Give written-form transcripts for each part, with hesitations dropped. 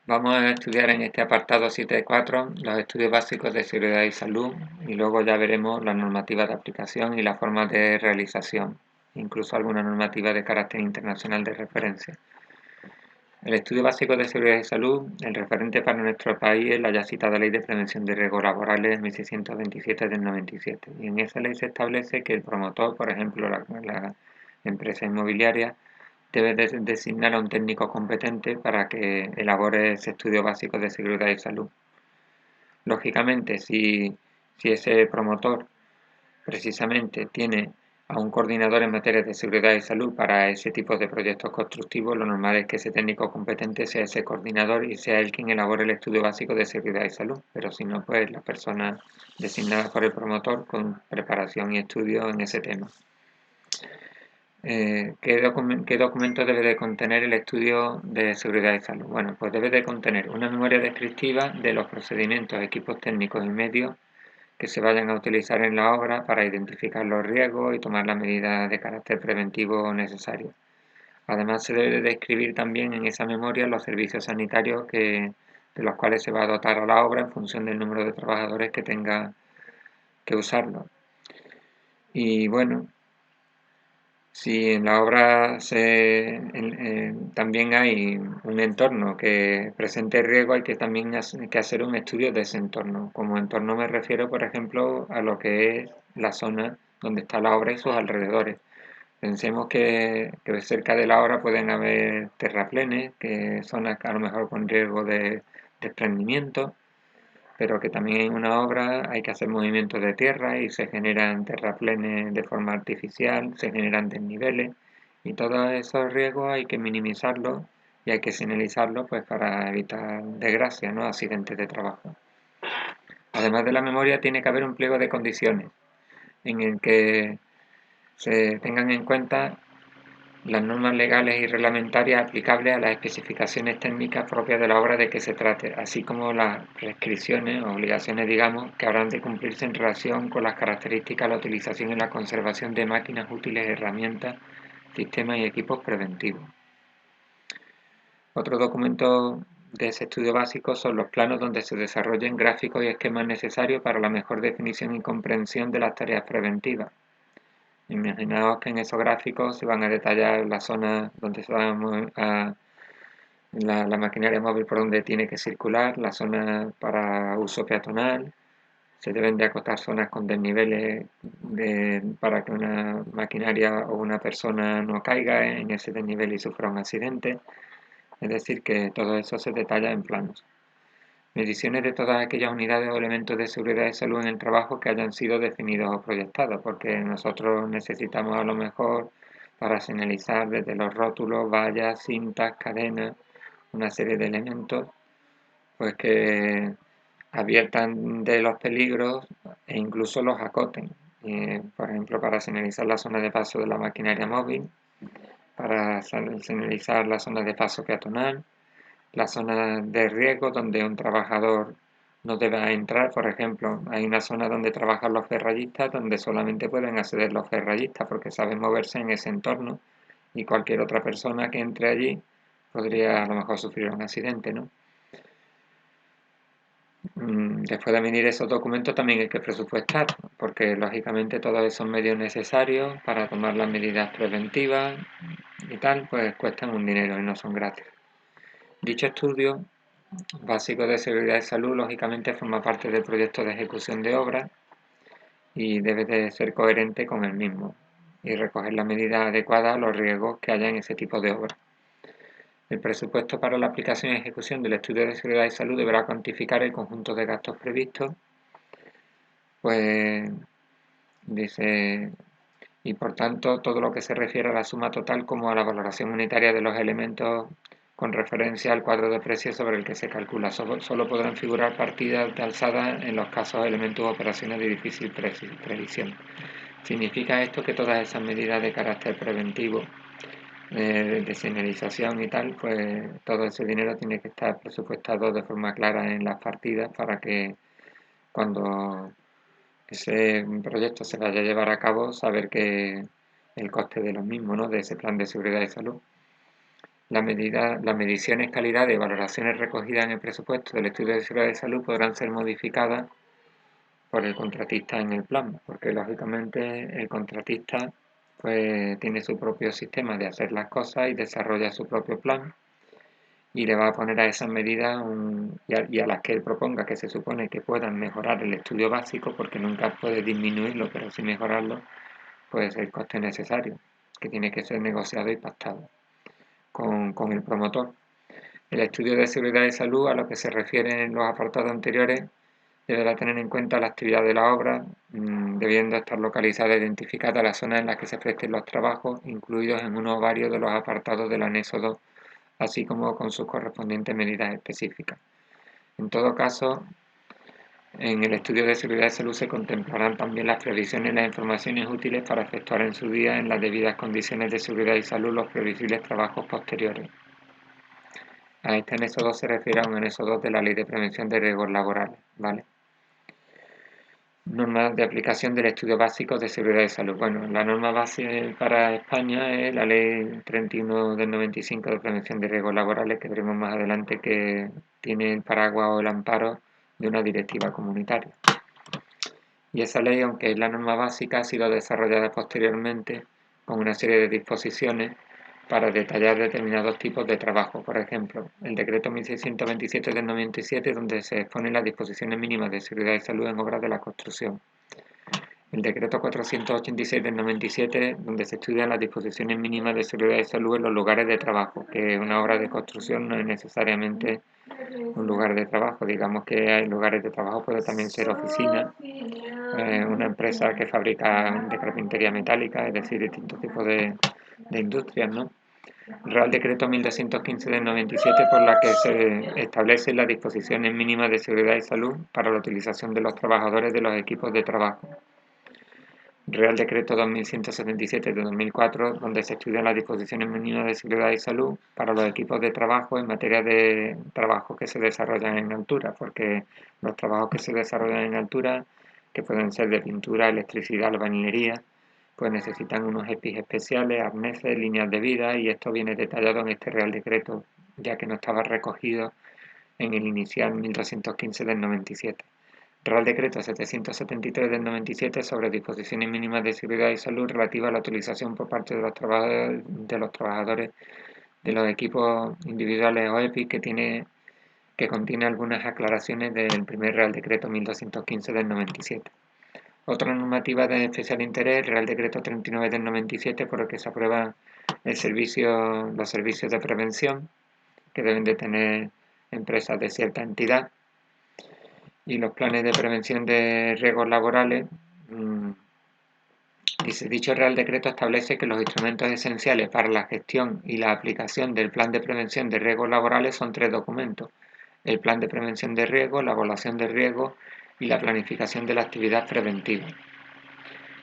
Vamos a estudiar en este apartado 7.4 los estudios básicos de seguridad y salud y luego ya veremos las normativas de aplicación y las formas de realización, incluso alguna normativa de carácter internacional de referencia. El estudio básico de seguridad y salud, el referente para nuestro país es la ya citada Ley de Prevención de Riesgos Laborales 1627 del 97 y en esa ley se establece que el promotor, por ejemplo la empresa inmobiliaria, debe designar a un técnico competente para que elabore ese estudio básico de seguridad y salud. Lógicamente, si ese promotor precisamente tiene a un coordinador en materia de seguridad y salud para ese tipo de proyectos constructivos, lo normal es que ese técnico competente sea ese coordinador y sea él quien elabore el estudio básico de seguridad y salud, pero si no, pues la persona designada por el promotor con preparación y estudio en ese tema. ¿Qué documento debe de contener el estudio de seguridad y salud? Bueno, pues debe de contener una memoria descriptiva de los procedimientos, equipos técnicos y medios que se vayan a utilizar en la obra para identificar los riesgos y tomar las medidas de carácter preventivo necesarias. Además, se debe de describir también en esa memoria los servicios sanitarios de los cuales se va a dotar a la obra en función del número de trabajadores que tenga que usarlo. Y bueno, si en la obra también hay un entorno que presente riesgo, hay que también que hacer un estudio de ese entorno. Como entorno me refiero, por ejemplo, a lo que es la zona donde está la obra y sus alrededores. Pensemos que cerca de la obra pueden haber terraplenes, que zonas a lo mejor con riesgo de desprendimiento, pero que también en una obra hay que hacer movimientos de tierra y se generan terraplenes de forma artificial, se generan desniveles y todos esos riesgos hay que minimizarlos y hay que señalizarlos pues para evitar desgracias, ¿no? Accidentes de trabajo. Además de la memoria tiene que haber un pliego de condiciones en el que se tengan en cuenta las normas legales y reglamentarias aplicables a las especificaciones técnicas propias de la obra de que se trate, así como las prescripciones o obligaciones, digamos, que habrán de cumplirse en relación con las características, la utilización y la conservación de máquinas útiles, herramientas, sistemas y equipos preventivos. Otro documento de ese estudio básico son los planos donde se desarrollen gráficos y esquemas necesarios para la mejor definición y comprensión de las tareas preventivas. Imaginaos que en esos gráficos se van a detallar las zonas donde se va a la maquinaria móvil por donde tiene que circular, la zona para uso peatonal, se deben de acotar zonas con desniveles para que una maquinaria o una persona no caiga en ese desnivel y sufra un accidente. Es decir, que todo eso se detalla en planos. Mediciones de todas aquellas unidades o elementos de seguridad y salud en el trabajo que hayan sido definidos o proyectados, porque nosotros necesitamos a lo mejor para señalizar desde los rótulos, vallas, cintas, cadenas, una serie de elementos, pues que adviertan de los peligros e incluso los acoten. Por ejemplo, para señalizar la zona de paso de la maquinaria móvil, para señalizar la zona de paso peatonal, la zona de riesgo donde un trabajador no debe entrar. Por ejemplo, hay una zona donde trabajan los ferrallistas donde solamente pueden acceder los ferrallistas porque saben moverse en ese entorno y cualquier otra persona que entre allí podría a lo mejor sufrir un accidente, ¿no? Después de venir esos documentos también hay que presupuestar, porque lógicamente todos esos medios necesarios para tomar las medidas preventivas y tal, pues cuestan un dinero y no son gratis. Dicho estudio básico de seguridad y salud, lógicamente forma parte del proyecto de ejecución de obra y debe de ser coherente con el mismo y recoger las medidas adecuadas a los riesgos que haya en ese tipo de obra. El presupuesto para la aplicación y ejecución del estudio de seguridad y salud deberá cuantificar el conjunto de gastos previstos, pues dice, y por tanto todo lo que se refiere a la suma total como a la valoración unitaria de los elementos con referencia al cuadro de precios sobre el que se calcula. Solo podrán figurar partidas de alzada en los casos elementos o operaciones de difícil previsión. Significa esto que todas esas medidas de carácter preventivo, de señalización y tal, pues todo ese dinero tiene que estar presupuestado de forma clara en las partidas para que cuando ese proyecto se vaya a llevar a cabo, saber que el coste de lo mismo, ¿no? De ese plan de seguridad y salud. las mediciones, calidad y valoraciones recogidas en el presupuesto del estudio de seguridad y salud podrán ser modificadas por el contratista en el plan, porque lógicamente el contratista pues tiene su propio sistema de hacer las cosas y desarrolla su propio plan y le va a poner a esas medidas y a las que él proponga, que se supone que puedan mejorar el estudio básico, porque nunca puede disminuirlo, pero sí mejorarlo, pues el coste necesario, que tiene que ser negociado y pactado con el promotor. El estudio de seguridad y salud, a lo que se refiere en los apartados anteriores, deberá tener en cuenta la actividad de la obra, debiendo estar localizada e identificada la zona en la que se presten los trabajos, incluidos en uno o varios de los apartados del anexo 2, así como con sus correspondientes medidas específicas. En todo caso, en el estudio de seguridad y salud se contemplarán también las previsiones y las informaciones útiles para efectuar en su día, en las debidas condiciones de seguridad y salud, los previsibles trabajos posteriores. A este anexo 2 se refiere a un anexo 2 de la Ley de Prevención de Riesgos Laborales, ¿vale? Normas de aplicación del estudio básico de seguridad y salud. Bueno, la norma base para España es la Ley 31 del 95 de Prevención de Riesgos Laborales, que veremos más adelante, que tiene el paraguas o el amparo de una directiva comunitaria. Y esa ley, aunque es la norma básica, ha sido desarrollada posteriormente con una serie de disposiciones para detallar determinados tipos de trabajo. Por ejemplo, el decreto 1627 del 97, donde se exponen las disposiciones mínimas de seguridad y salud en obras de la construcción. El decreto 486 del 97, donde se estudian las disposiciones mínimas de seguridad y salud en los lugares de trabajo, que una obra de construcción no es necesariamente un lugar de trabajo. Digamos que hay lugares de trabajo, puede también ser oficina, una empresa que fabrica de carpintería metálica, es decir, distintos tipos de industrias, ¿no? El Real Decreto 1215 del 97, por la que se establecen las disposiciones mínimas de seguridad y salud para la utilización de los trabajadores de los equipos de trabajo. Real Decreto 2177 de 2004, donde se estudian las disposiciones mínimas de seguridad y salud para los equipos de trabajo en materia de trabajos que se desarrollan en altura, porque los trabajos que se desarrollan en altura, que pueden ser de pintura, electricidad, albañilería, pues necesitan unos EPIs especiales, arneses, líneas de vida, y esto viene detallado en este Real Decreto, ya que no estaba recogido en el inicial 1215 del 97. Real Decreto 773 del 97 sobre disposiciones mínimas de seguridad y salud relativa a la utilización por parte de los trabajadores de los equipos individuales o EPI, que contiene algunas aclaraciones del primer Real Decreto 1215 del 97. Otra normativa de especial interés, el Real Decreto 39 del 97, por el que se aprueban los servicios de prevención que deben de tener empresas de cierta entidad, y los planes de prevención de riesgos laborales. Dicho Real Decreto establece que los instrumentos esenciales para la gestión y la aplicación del plan de prevención de riesgos laborales son tres documentos: el plan de prevención de riesgos, la evaluación de riesgos y la planificación de la actividad preventiva.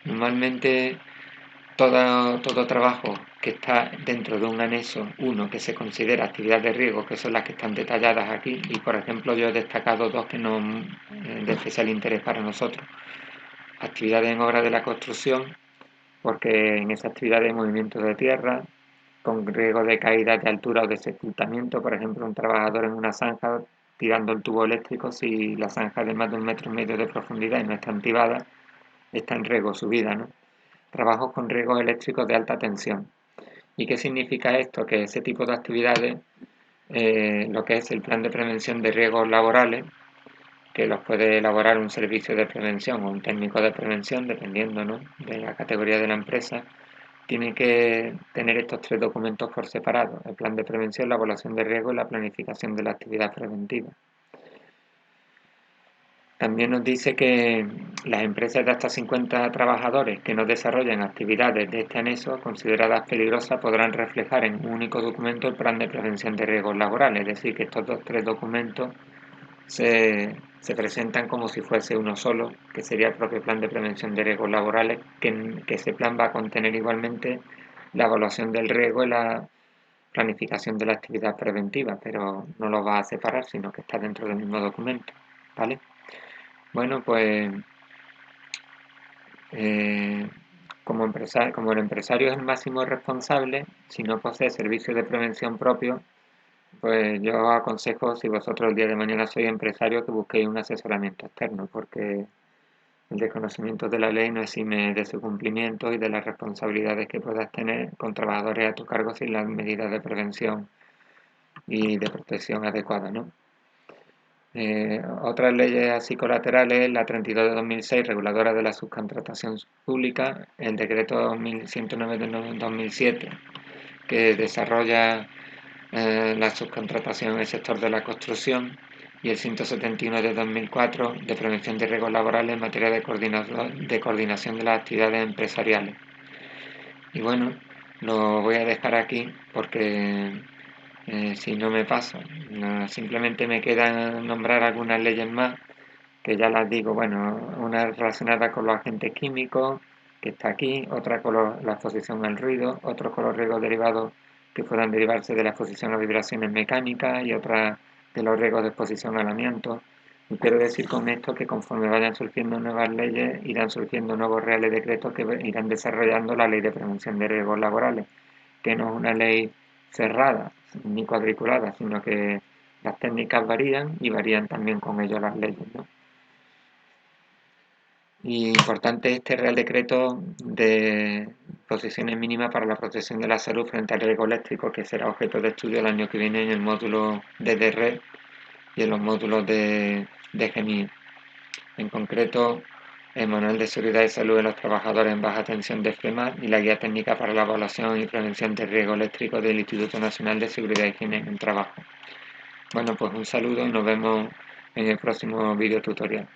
Normalmente todo trabajo que está dentro de un anexo 1 que se considera actividad de riesgo, que son las que están detalladas aquí, y por ejemplo yo he destacado dos que no de especial interés para nosotros: actividades en obras de la construcción, porque en esa actividad hay movimientos de tierra con riesgo de caída de altura o de sepultamiento. Por ejemplo, un trabajador en una zanja tirando el tubo eléctrico, si la zanja es de más de 1,5 metros de profundidad y no está activada, está en riesgo su vida, ¿no? Trabajos con riesgos eléctricos de alta tensión. ¿Y qué significa esto? Que ese tipo de actividades, lo que es el plan de prevención de riesgos laborales, que los puede elaborar un servicio de prevención o un técnico de prevención, dependiendo, ¿no?, de la categoría de la empresa, tiene que tener estos tres documentos por separado: el plan de prevención, la evaluación de riesgo y la planificación de la actividad preventiva. También nos dice que las empresas de hasta 50 trabajadores que no desarrollen actividades de este anexo consideradas peligrosas podrán reflejar en un único documento el plan de prevención de riesgos laborales. Es decir, que estos tres documentos se presentan como si fuese uno solo, que sería el propio plan de prevención de riesgos laborales, que ese plan va a contener igualmente la evaluación del riesgo y la planificación de la actividad preventiva, pero no lo va a separar, sino que está dentro del mismo documento, ¿vale? Bueno, pues como el empresario es el máximo responsable, si no posee servicios de prevención propios, pues yo os aconsejo, si vosotros el día de mañana sois empresario, que busquéis un asesoramiento externo, porque el desconocimiento de la ley no exime de su cumplimiento y de las responsabilidades que puedas tener con trabajadores a tu cargo sin las medidas de prevención y de protección adecuadas, ¿no? Otras leyes así colaterales, la 32 de 2006, reguladora de la subcontratación pública, el decreto 1109 de 2007, que desarrolla la subcontratación en el sector de la construcción, y el 171 de 2004 de prevención de riesgos laborales en materia de coordinación de las actividades empresariales. Y bueno, lo voy a dejar aquí porque si no me paso, simplemente me queda nombrar algunas leyes más, que ya las digo, bueno, una relacionada con los agentes químicos, que está aquí, otra con la exposición al ruido, otro con los riesgos derivados que puedan derivarse de la exposición a vibraciones mecánicas y otra de los riesgos de exposición al amianto. Y quiero decir con esto que conforme vayan surgiendo nuevas leyes, irán surgiendo nuevos reales decretos que irán desarrollando la ley de prevención de riesgos laborales, que no es una ley cerrada ni cuadriculada, sino que las técnicas varían y varían también con ello las leyes, ¿no? Y importante este Real Decreto de posiciones mínimas para la protección de la salud frente al riesgo eléctrico, que será objeto de estudio el año que viene en el módulo de DRE y en los módulos de GEMI. En concreto, el Manual de Seguridad y Salud de los Trabajadores en Baja Tensión de FEMA y la Guía Técnica para la Evaluación y Prevención de Riesgo Eléctrico del Instituto Nacional de Seguridad y Higiene en el Trabajo. Bueno, pues un saludo y nos vemos en el próximo video tutorial.